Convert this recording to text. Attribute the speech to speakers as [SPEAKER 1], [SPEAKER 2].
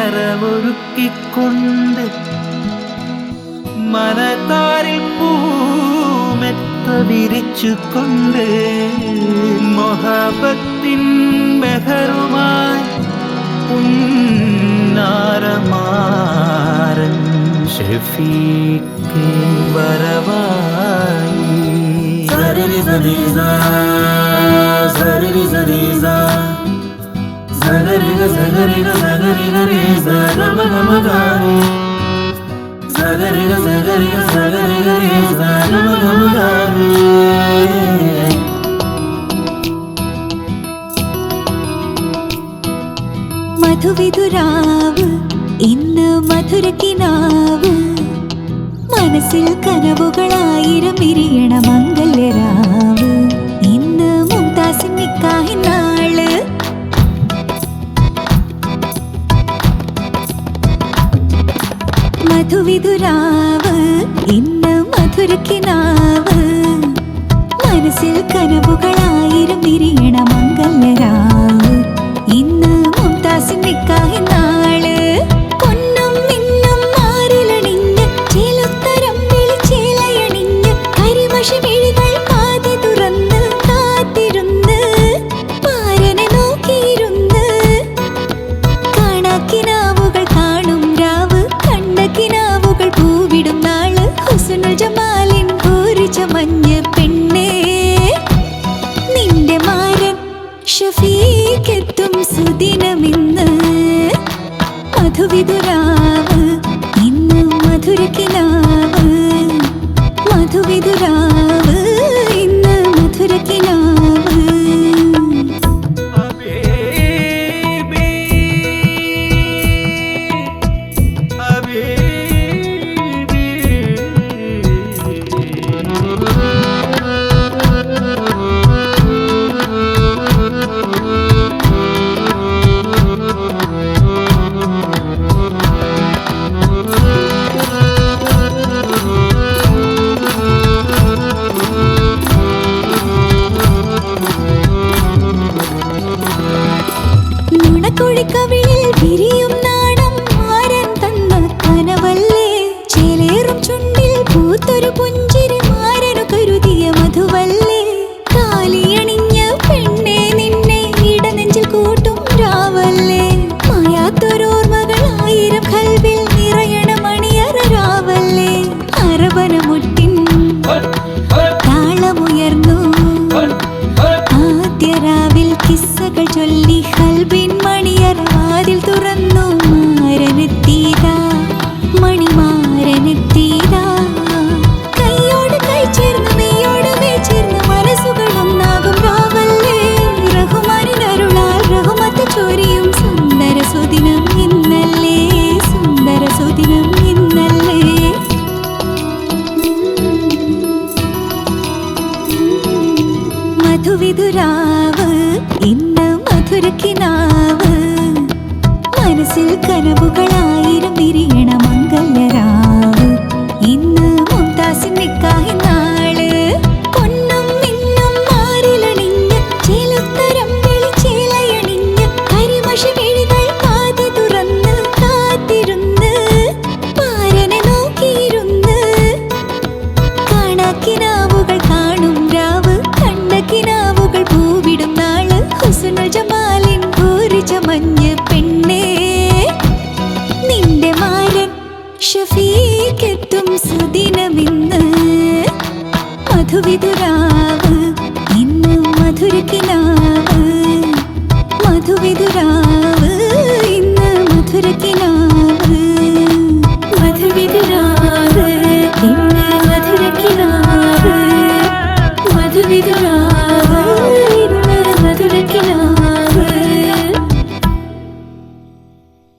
[SPEAKER 1] അരവൊരുക്കിക്കൊണ്ട് മനതാരിൽ പൂമെത്ത വിരിച്ചുകൊണ്ട് മൊഹബത്തിൻ മെഹറുമായി ഉന്നാരമാരൻ ഷഫീഖ് വരവായി. സരിരി സരിസാ സരിരി സരിസാ സഗരിഗ സഗരിഗ സഗരിഗ രേസ ഗമ ഗമ ഗാനി സഗരിഗ സഗരിഗ സഗരിഗ രേസ ഗമ ഗമ ഗാനി.
[SPEAKER 2] മധുവിധുരാവ് ഇന്ന് മധുരക്കിനാവ് മനസ്സിൽ കനവുകളായിരം വിരിയണ മംഗല്യരാവ്. ഇന്ന് മുംതാസിൻ നിക്കാഹിൻ നാള്. മധുവിധുരാവ് ഇന്ന് മധുരക്കിനാവ് മനസ്സിൽ കനവുകളായിരം വിരിയണ മംഗല്യരാവ്. ഇന്ന് മുംതാസിൻ നിക്കാഹിൻ നാള്. പൊന്നും മിന്നും മാറിലണിഞ്ഞ് ചേലുത്തരം വിളിച്ചേലയണിഞ്ഞ് കരിമഷി മിഴികൾ കാതി തുറന്ന് കാത്തിരുന്ന് മാരനെ നോക്കിയിരുന്ന് കാണാക്കിനാവുകൾ കാണും രാവ് കണ്ട കിനാവുകൾ പൂവിടും നാള്. ഹുസ്നുൽ ജമാലിൻ പൂരിച്ച മഞ്ഞ് പെണ്ണേ നിന്റെ മാരൻ ഷഫീഖെത്തും സുദിനമിന്ന്. മധുവിധുരാവ് ഇന്ന് മധുരക്കിനാവ്. മധുവിധുരാവ് ഇന്ന് മധുരക്കിനാവ്. നുണക്കുഴിക്കവിളിൽ വിരിയും നാണം മാരൻ തന്ന കനവല്ലേ. ചേലേറും ചുണ്ടിൽ പൂത്തൊരു പുഞ്ചിരി മാരനു കരുതിയ മധുവല്ലേ. കാലിയണിഞ്ഞ പെണ്ണെ നിന്നെ ഇടനെഞ്ചിൽ കൂട്ടും രാവല്ലേ. മായാത്തൊരോർമ്മകളായിരം കൽവിൽ നിറയണ മണിയറ രാവല്ലേ. അരവനമുട്ടിൻ താളമുയർന്നു ആദ്യരാവിൽ കിസ്സകൾ ചൊല്ലി കൽബിൻ മണിയറ വാതിൽ തുറന്നു. മാരനെത്തീതാ മണിമാരനെത്തീതാ. കൈയോട് കൈ ചേർന്ന് മെയ്യോട് മെയ് ചേർന്ന് മനസ്സുകൾ ഒന്നാകും രാവല്ലേ. റഹ്മാനിൻ അരുളാൽ റഹ്മത്ത് ചൊരിയും സുന്ദര സുദിനം ഇന്നല്ലേ. സുന്ദര സുദിനം ഇന്നല്ലേ. മധുവിധുരാവ് ഇന്ന് മധുരക്കിനാവ് മനസ്സിൽ കനവുകളായിരം വിരിയണ മംഗല്യരാവ്. ഇന്ന് മുംതാസിൻ നിക്കാഹിൻ നാള്. പൊന്നും മിന്നും മാറിലണിഞ്ഞ് ചേലുത്തരം വിളിച്ചേലയണിഞ്ഞ് കരിമഷി മിഴികൾ കാതി തുറന്ന് കാത്തിരുന്ന് മാരനെ നോക്കിയിരുന്ന് കാണാക്കിനാവുകൾ കാണും രാവ് കണ്ട കിനാവുകൾ പൂവിടും നാള്. ഹുസ്നുൽ ജമാലിൻ പൂരിച്ച മഞ്ഞ് പെണ്ണേ നിന്റെ മാരൻ ഷഫീഖെത്തും സുദിനമിന്ന്. മധുവിധുരാവ് ഇന്ന് മധുരക്കിനാവ്. മധുവിധുരാവ് ഇന്ന് മധുരക്കിനാവ്.